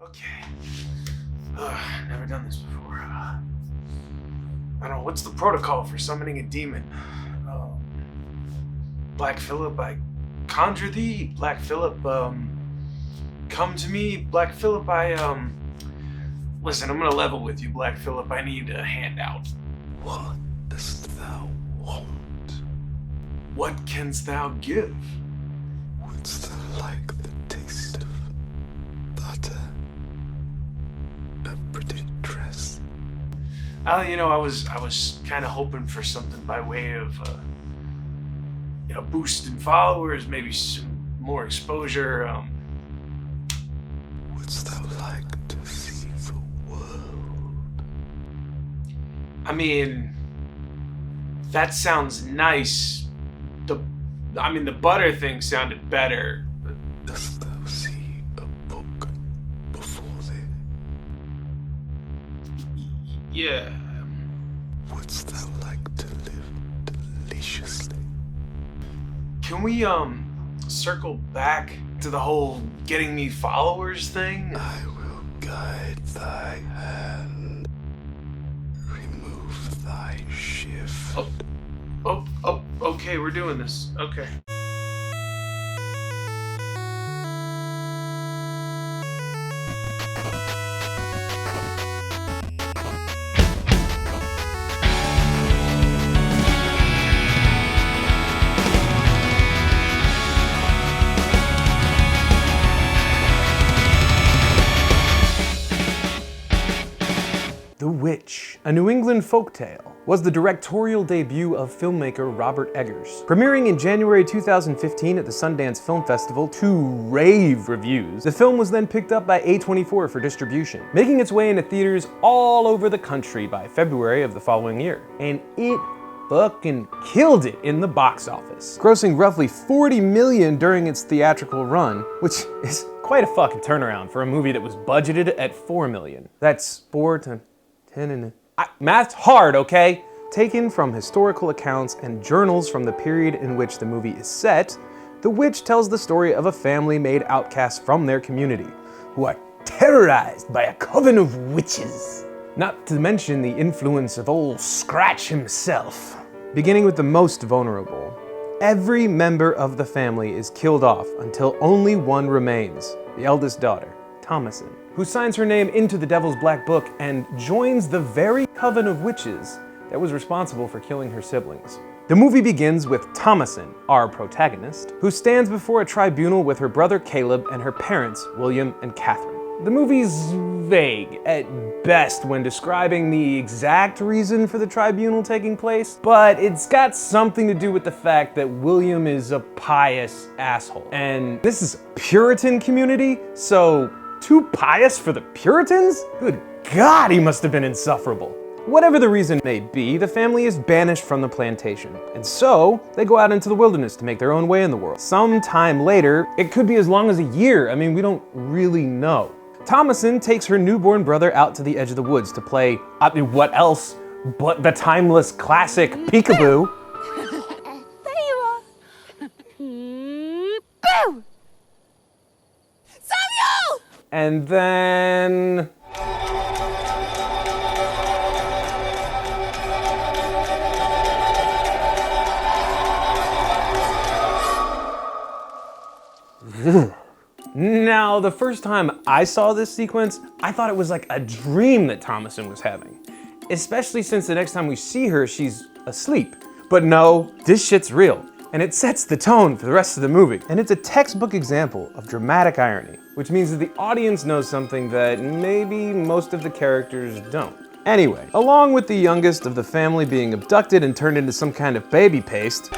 Okay. Never done this before. I don't know, what's the protocol for summoning a demon? Black Phillip, I conjure thee. Black Phillip, come to me. Black Phillip, listen, I'm gonna level with you, Black Phillip. I need a handout. What dost thou want? What canst thou give? Wouldst thou like the taste of butter? A pretty dress? I was kind of hoping for something by way of, boosting followers, maybe some more exposure. Wouldst thou like to see the world? I mean, that sounds nice. The butter thing sounded better. Dost thou see a book before thee? Yeah. Wouldst thou like to live deliciously? Can we, circle back to the whole getting me followers thing? I will guide thy hand, remove thy shift. Okay, we're doing this. Okay. The Witch, a New England folktale, was the directorial debut of filmmaker Robert Eggers. Premiering in January 2015 at the Sundance Film Festival to rave reviews, the film was then picked up by A24 for distribution, making its way into theaters all over the country by February of the following year. And it fucking killed it in the box office, grossing roughly $40 million during its theatrical run, which is quite a fucking turnaround for a movie that was budgeted at $4 million. That's 4 to 10 and... math's hard, okay? Taken from historical accounts and journals from the period in which the movie is set, The Witch tells the story of a family made outcasts from their community, who are terrorized by a coven of witches. Not to mention the influence of old Scratch himself. Beginning with the most vulnerable, every member of the family is killed off until only one remains, the eldest daughter, Thomasin, who signs her name into the Devil's Black Book and joins the very coven of witches that was responsible for killing her siblings. The movie begins with Thomasin, our protagonist, who stands before a tribunal with her brother Caleb and her parents, William and Catherine. The movie's vague at best when describing the exact reason for the tribunal taking place, but it's got something to do with the fact that William is a pious asshole. And this is a Puritan community, so too pious for the Puritans? Good God, he must have been insufferable. Whatever the reason may be, the family is banished from the plantation, and so they go out into the wilderness to make their own way in the world. Sometime later, it could be as long as a year, we don't really know. Thomasin takes her newborn brother out to the edge of the woods to play, what else but the timeless classic peekaboo. There you are. Boo! Samuel! And then... Now, the first time I saw this sequence, I thought it was like a dream that Thomasin was having. Especially since the next time we see her, she's asleep. But no, this shit's real. And it sets the tone for the rest of the movie. And it's a textbook example of dramatic irony, which means that the audience knows something that maybe most of the characters don't. Anyway, along with the youngest of the family being abducted and turned into some kind of baby paste,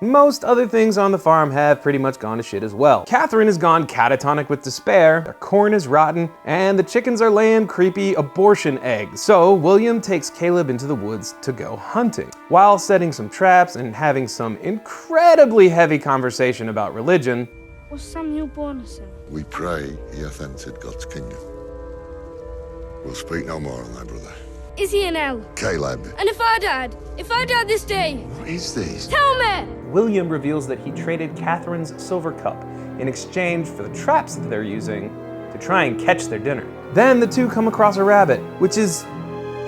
most other things on the farm have pretty much gone to shit as well. Catherine has gone catatonic with despair, their corn is rotten, and the chickens are laying creepy abortion eggs. So William takes Caleb into the woods to go hunting, while setting some traps and having some incredibly heavy conversation about religion. Was Samuel born a sinner? We pray he hath entered God's kingdom. We'll speak no more on thy brother. Is he in hell? Caleb. And if I died this day, What is this? tell me! William reveals that he traded Catherine's silver cup in exchange for the traps that they're using to try and catch their dinner. Then the two come across a rabbit, which is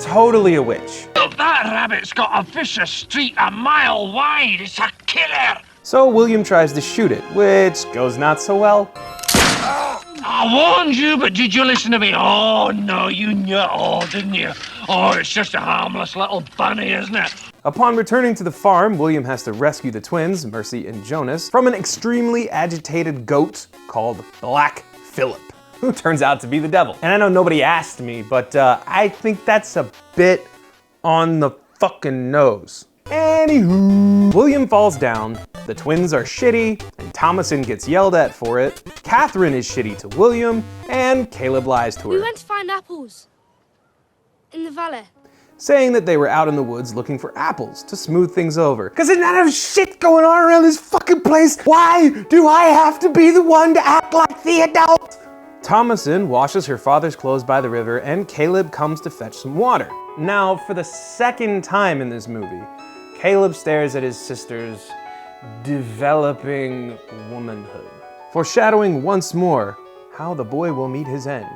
totally a witch. That rabbit's got a vicious streak a mile wide. It's a killer. So William tries to shoot it, which goes not so well. I warned you, but did you listen to me? Oh, no, you knew it all, didn't you? Oh, it's just a harmless little bunny, isn't it? Upon returning to the farm, William has to rescue the twins, Mercy and Jonas, from an extremely agitated goat called Black Phillip, who turns out to be the devil. And I know nobody asked me, but I think that's a bit on the fucking nose. Anywho, William falls down, the twins are shitty, and Thomasin gets yelled at for it, Catherine is shitty to William, and Caleb lies to her. We went to find apples in the valley. Saying that they were out in the woods looking for apples to smooth things over. Cause there's not enough shit going on around this fucking place. Why do I have to be the one to act like the adult? Thomasin washes her father's clothes by the river and Caleb comes to fetch some water. Now, for the second time in this movie, Caleb stares at his sister's developing womanhood, foreshadowing once more how the boy will meet his end.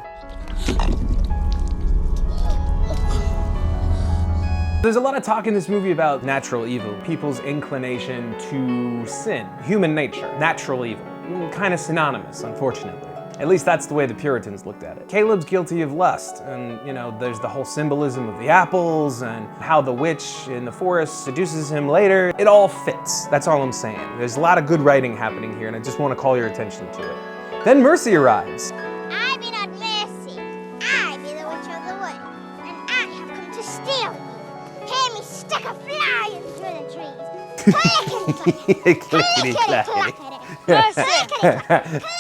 There's a lot of talk in this movie about natural evil, people's inclination to sin, human nature, natural evil. Kind of synonymous, unfortunately. At least that's the way the Puritans looked at it. Caleb's guilty of lust, and there's the whole symbolism of the apples and how the witch in the forest seduces him later. It all fits, that's all I'm saying. There's a lot of good writing happening here, and I just want to call your attention to it. Then Mercy arrives. I be not Mercy. I be the witch of the wood, and I have come to steal you. Hear me stuck a flying through the trees. Clickety-clackety.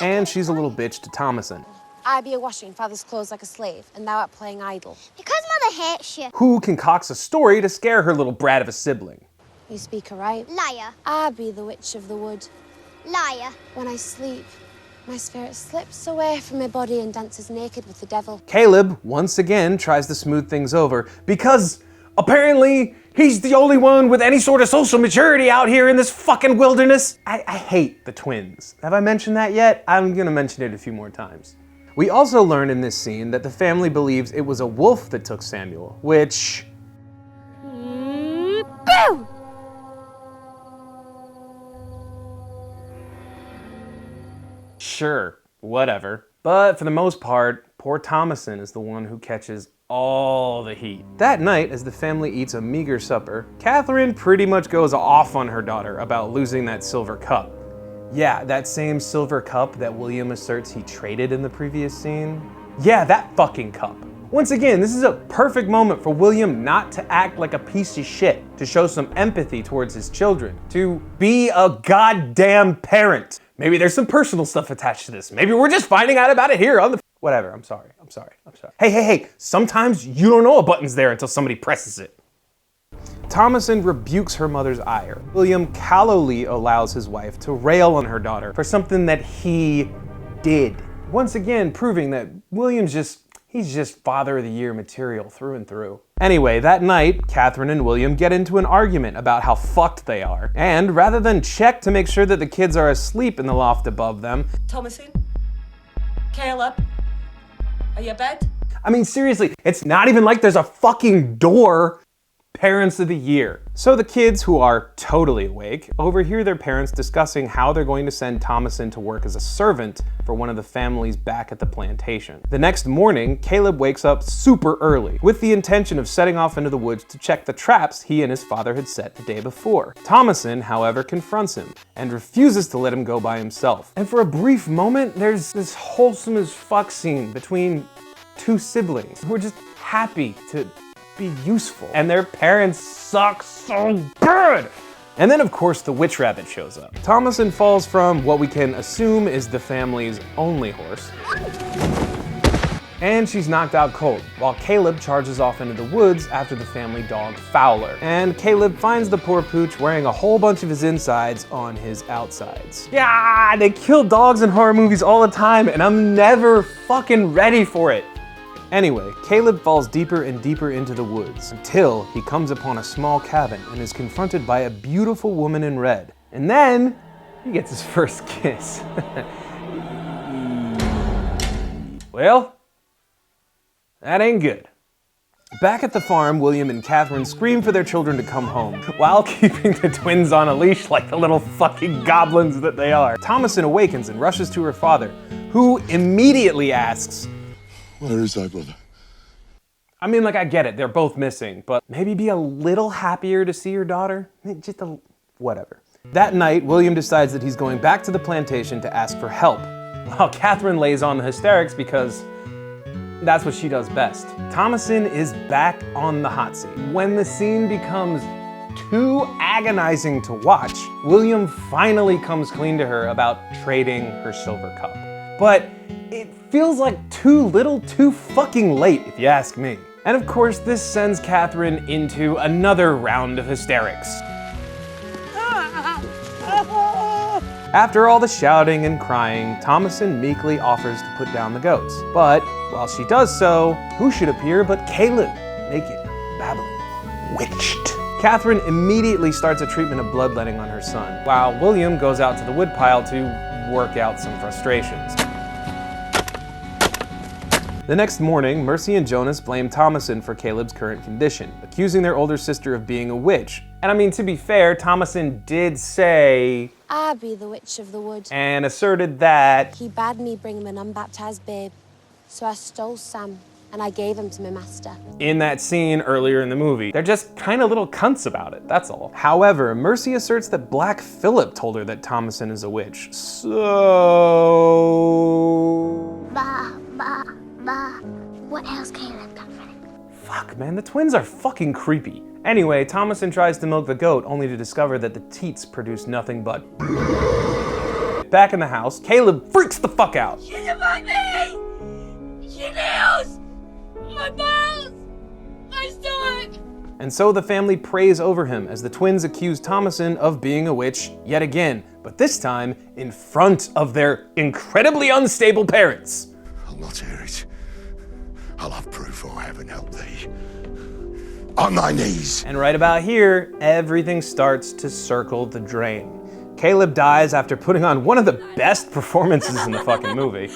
And she's a little bitch to Thomasin. I be a washing father's clothes like a slave, and thou art playing idle. Because mother hates you. Who concocts a story to scare her little brat of a sibling. You speak aright. Liar. I be the witch of the wood. Liar. When I sleep, my spirit slips away from my body and dances naked with the devil. Caleb, once again, tries to smooth things over because apparently he's the only one with any sort of social maturity out here in this fucking wilderness. I hate the twins. Have I mentioned that yet? I'm gonna mention it a few more times. We also learn in this scene that the family believes it was a wolf that took Samuel, which... Boo! Sure, whatever. But for the most part, poor Thomasin is the one who catches all the heat. That night, as the family eats a meager supper, Catherine pretty much goes off on her daughter about losing that silver cup. Yeah, that same silver cup that William asserts he traded in the previous scene. Yeah, that fucking cup. Once again, this is a perfect moment for William not to act like a piece of shit, to show some empathy towards his children, to be a goddamn parent. Maybe there's some personal stuff attached to this. Maybe we're just finding out about it here on the... Whatever, I'm sorry. Hey, sometimes you don't know a button's there until somebody presses it. Thomasin rebukes her mother's ire. William callowly allows his wife to rail on her daughter for something that he did. Once again, proving that William's he's just father of the year material through and through. Anyway, that night, Catherine and William get into an argument about how fucked they are. And rather than check to make sure that the kids are asleep in the loft above them, Thomasin? Caleb? Are you abed? I mean, seriously, it's not even like there's a fucking door. Parents of the year. So the kids, who are totally awake, overhear their parents discussing how they're going to send Thomasin to work as a servant for one of the families back at the plantation. The next morning, Caleb wakes up super early with the intention of setting off into the woods to check the traps he and his father had set the day before. Thomasin, however, confronts him and refuses to let him go by himself. And for a brief moment, there's this wholesome as fuck scene between two siblings who are just happy to be useful, and their parents suck so bad. And then of course the witch rabbit shows up. Thomasin falls from what we can assume is the family's only horse, and she's knocked out cold, while Caleb charges off into the woods after the family dog Fowler. And Caleb finds the poor pooch wearing a whole bunch of his insides on his outsides. Yeah, they kill dogs in horror movies all the time, and I'm never fucking ready for it. Anyway, Caleb falls deeper and deeper into the woods until he comes upon a small cabin and is confronted by a beautiful woman in red. And then he gets his first kiss. Well, that ain't good. Back at the farm, William and Catherine scream for their children to come home, while keeping the twins on a leash like the little fucking goblins that they are. Thomasin awakens and rushes to her father, who immediately asks, Where is thy brother? I mean, like, I get it, they're both missing, but maybe be a little happier to see your daughter? Just whatever. That night, William decides that he's going back to the plantation to ask for help, while Catherine lays on the hysterics because that's what she does best. Thomasin is back on the hot seat. When the scene becomes too agonizing to watch, William finally comes clean to her about trading her silver cup. But it feels like too little, too fucking late, if you ask me. And of course, this sends Catherine into another round of hysterics. After all the shouting and crying, Thomasin meekly offers to put down the goats. But while she does so, who should appear but Caleb, naked, babbling, witched. Catherine immediately starts a treatment of bloodletting on her son, while William goes out to the woodpile to work out some frustrations. The next morning, Mercy and Jonas blame Thomasin for Caleb's current condition, accusing their older sister of being a witch. And I mean, to be fair, Thomasin did say, I be the witch of the wood. And asserted that He bade me bring him an unbaptized babe. So I stole Sam and I gave him to my master. in that scene earlier in the movie. They're just kind of little cunts about it, that's all. However, Mercy asserts that Black Phillip told her that Thomasin is a witch. So... Bah, bah, bah. What else Caleb got from it? Fuck, man, the twins are fucking creepy. Anyway, Thomasin tries to milk the goat, only to discover that the teats produce nothing but back in the house, Caleb freaks the fuck out. She didn't find me! She nails! My balls! My stomach! And so the family prays over him as the twins accuse Thomasin of being a witch yet again, but this time in front of their incredibly unstable parents. I'll not hear it. I'll have proof or heaven help thee. On thy knees. And right about here, everything starts to circle the drain. Caleb dies after putting on one of the best performances in the fucking movie.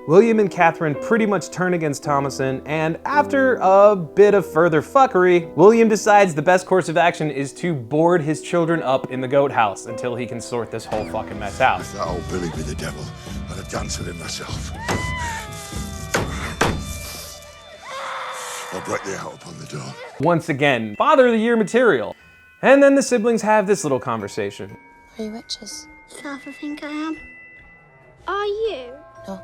William and Catherine pretty much turn against Thomasin, and after a bit of further fuckery, William decides the best course of action is to board his children up in the goat house until he can sort this whole fucking mess out. If that old Billy be the devil, I'd have danced with him myself. I'll break the out upon the door. Once again, Father of the Year material. And then the siblings have this little conversation. Are you witches? Self, I think I am. Are you? No.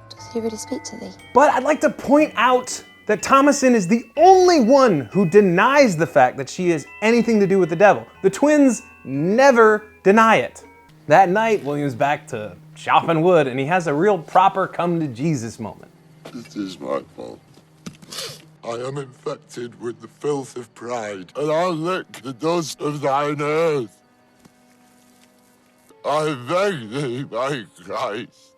Does he really speak to thee? But I'd like to point out that Thomasin is the only one who denies the fact that she has anything to do with the devil. The twins never deny it. That night, William's back to chopping wood, and he has a real proper come to Jesus moment. It is my fault. I am infected with the filth of pride, and I'll lick the dust of thine earth. I beg thee, my Christ.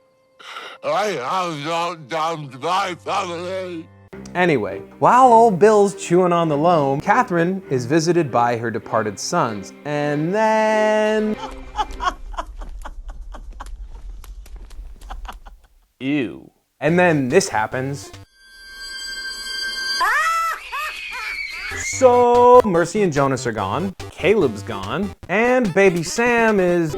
I have not damned my family. Anyway, while old Bill's chewing on the loam, Catherine is visited by her departed sons, and then... Ew. And then this happens. So, Mercy and Jonas are gone, Caleb's gone, and baby Sam is...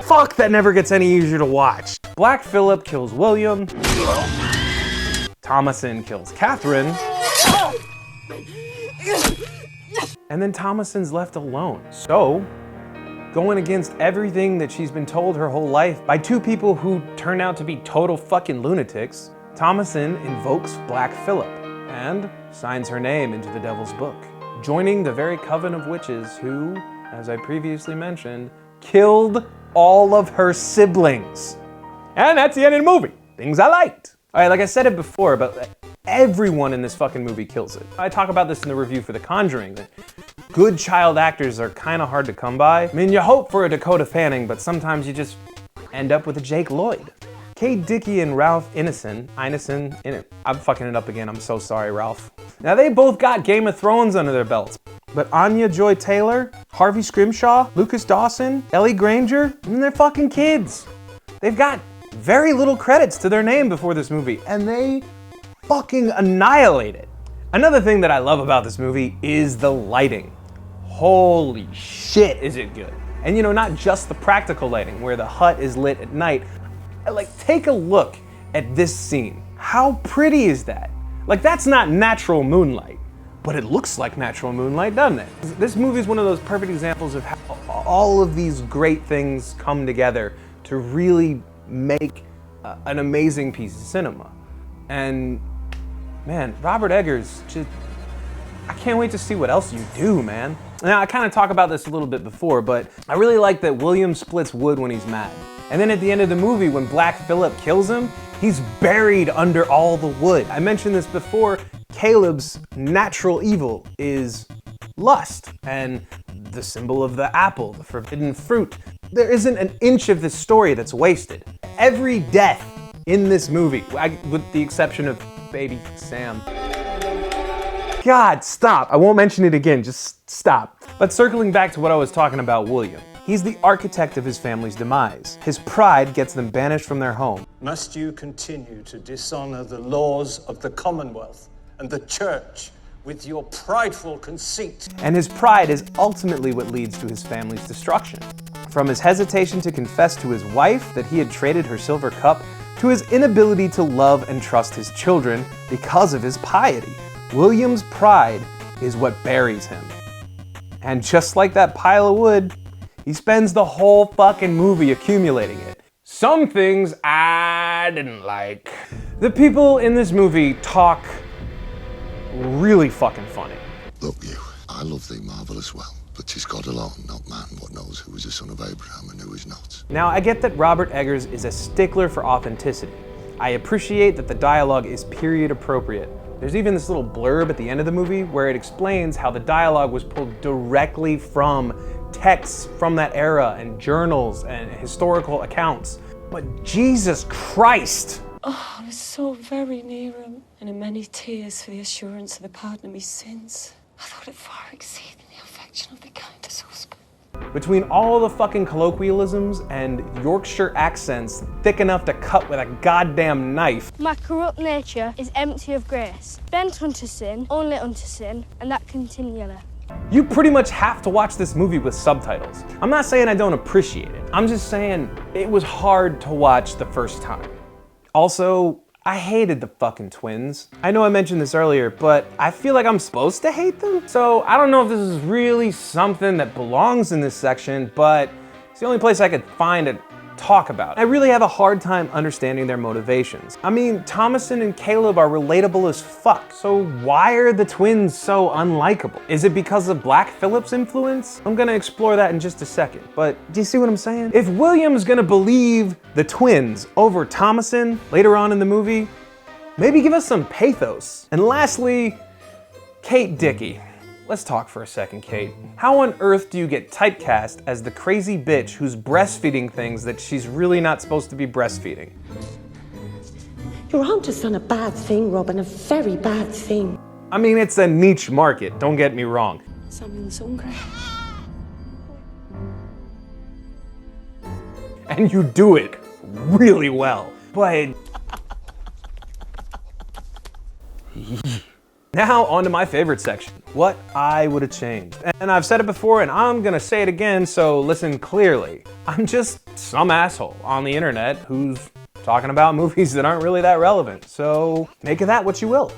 Fuck, that never gets any easier to watch. Black Phillip kills William. Thomasin kills Catherine. And then Thomasin's left alone. So, going against everything that she's been told her whole life by two people who turn out to be total fucking lunatics, Thomasin invokes Black Phillip and signs her name into the Devil's Book, joining the very coven of witches who, as I previously mentioned, killed all of her siblings. And that's the end of the movie. Things I liked. All right, like I said it before, but everyone in this fucking movie kills it. I talk about this in the review for The Conjuring, that good child actors are kind of hard to come by. I mean, you hope for a Dakota Fanning, but sometimes you just end up with a Jake Lloyd. Kate Dickie and Ralph Ineson, I'm fucking it up again, I'm so sorry, Ralph. Now they both got Game of Thrones under their belts, but Anya Joy-Taylor, Harvey Scrimshaw, Lucas Dawson, Ellie Granger, they're fucking kids. They've got very little credits to their name before this movie, and they fucking annihilate it. Another thing that I love about this movie is the lighting. Holy shit, is it good. And you know, not just the practical lighting where the hut is lit at night. Like, take a look at this scene. How pretty is that? Like, that's not natural moonlight, but it looks like natural moonlight, doesn't it? This movie is one of those perfect examples of how all of these great things come together to really make an amazing piece of cinema. And man, Robert Eggers, I can't wait to see what else you do, man. Now, I kind of talked about this a little bit before, but I really like that William splits wood when he's mad. And then at the end of the movie, when Black Phillip kills him, he's buried under all the wood. I mentioned this before, Caleb's natural evil is lust, and the symbol of the apple, the forbidden fruit. There isn't an inch of this story that's wasted. Every death in this movie, with the exception of baby Sam. God, stop. I won't mention it again, just stop. But circling back to what I was talking about William. He's the architect of his family's demise. His pride gets them banished from their home. Must you continue to dishonor the laws of the Commonwealth and the Church with your prideful conceit? And his pride is ultimately what leads to his family's destruction. From his hesitation to confess to his wife that he had traded her silver cup, to his inability to love and trust his children because of his piety. William's pride is what buries him. And just like that pile of wood, he spends the whole fucking movie accumulating it. Some things I didn't like. The people in this movie talk really fucking funny. Look, you, I love thee marvellous well, but 'tis God alone, not man, what knows who is the son of Abraham and who is not. Now, I get that Robert Eggers is a stickler for authenticity. I appreciate that the dialogue is period appropriate. There's even this little blurb at the end of the movie where it explains how the dialogue was pulled directly from texts from that era and journals and historical accounts. But Jesus Christ! Oh, I was so very near him, and in many tears for the assurance of the pardon of my sins. I thought it far exceeded the affection of the kindest husband. Between all the fucking colloquialisms and Yorkshire accents thick enough to cut with a goddamn knife. My corrupt nature is empty of grace, bent unto sin, only unto sin, and that continually. You pretty much have to watch this movie with subtitles. I'm not saying I don't appreciate it. I'm just saying it was hard to watch the first time. Also, I hated the fucking twins. I know I mentioned this earlier, but I feel like I'm supposed to hate them. So I don't know if this is really something that belongs in this section, but it's the only place I could find to talk about. I really have a hard time understanding their motivations. I mean, Thomasin and Caleb are relatable as fuck, so why are the twins so unlikable? Is it because of Black Phillip's influence? I'm gonna explore that in just a second, but do you see what I'm saying? If William's gonna believe the twins over Thomasin later on in the movie, maybe give us some pathos. And lastly, Kate Dickie. Let's talk for a second, Kate. How on earth do you get typecast as the crazy bitch who's breastfeeding things that she's really not supposed to be breastfeeding? Your aunt has done a bad thing, Robin, a very bad thing. I mean, it's a niche market, don't get me wrong. Someone's hungry. And you do it really well. But now on to my favorite section, what I would have changed. And I've said it before and I'm gonna say it again, so listen clearly. I'm just some asshole on the internet who's talking about movies that aren't really that relevant, so make of that what you will.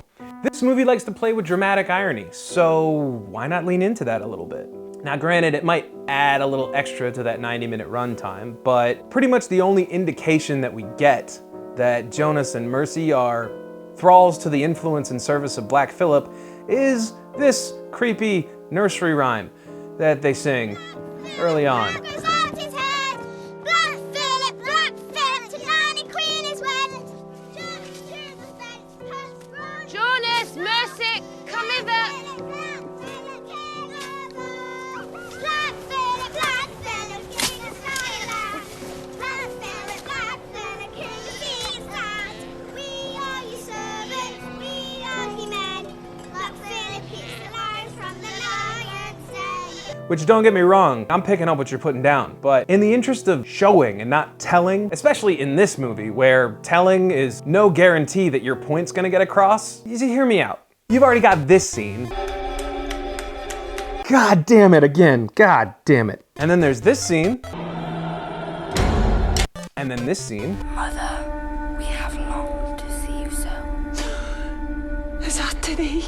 This movie likes to play with dramatic irony, so why not lean into that a little bit? Now granted, it might add a little extra to that 90-minute runtime, but pretty much the only indication that we get that Jonas and Mercy are thralls to the influence and service of Black Phillip is this creepy nursery rhyme that they sing early on. Jonas, Mercy, come hither. Which, don't get me wrong, I'm picking up what you're putting down, but in the interest of showing and not telling, especially in this movie where telling is no guarantee that your point's gonna get across, you hear me out. You've already got this scene. God damn it again, god damn it. And then there's this scene. And then this scene. Mother, we have longed to see you so. Is that today?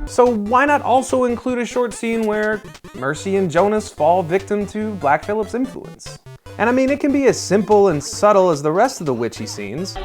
So why not also include a short scene where Mercy and Jonas fall victim to Black Phillip's influence? And I mean, it can be as simple and subtle as the rest of the witchy scenes.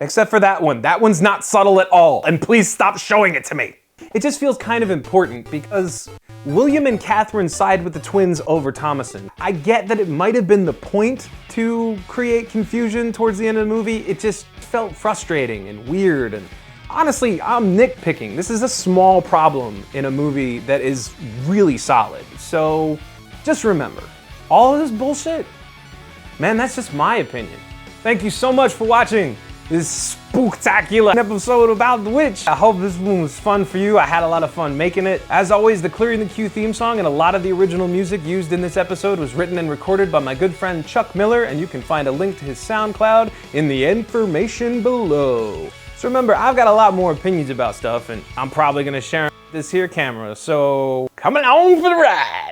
Except for that one. That one's not subtle at all, and please stop showing it to me. It just feels kind of important because William and Catherine side with the twins over Thomason. I get that it might have been the point to create confusion towards the end of the movie. It just felt frustrating and weird, and honestly, I'm nitpicking. This is a small problem in a movie that is really solid. So just remember, all of this bullshit, man, that's just my opinion. Thank you so much for watching this spooktacular episode about The Witch. I hope this one was fun for you. I had a lot of fun making it. As always, the Clearing the Queue theme song and a lot of the original music used in this episode was written and recorded by my good friend Chuck Miller, and you can find a link to his SoundCloud in the information below. So remember, I've got a lot more opinions about stuff, and I'm probably gonna share this here camera, so come along for the ride.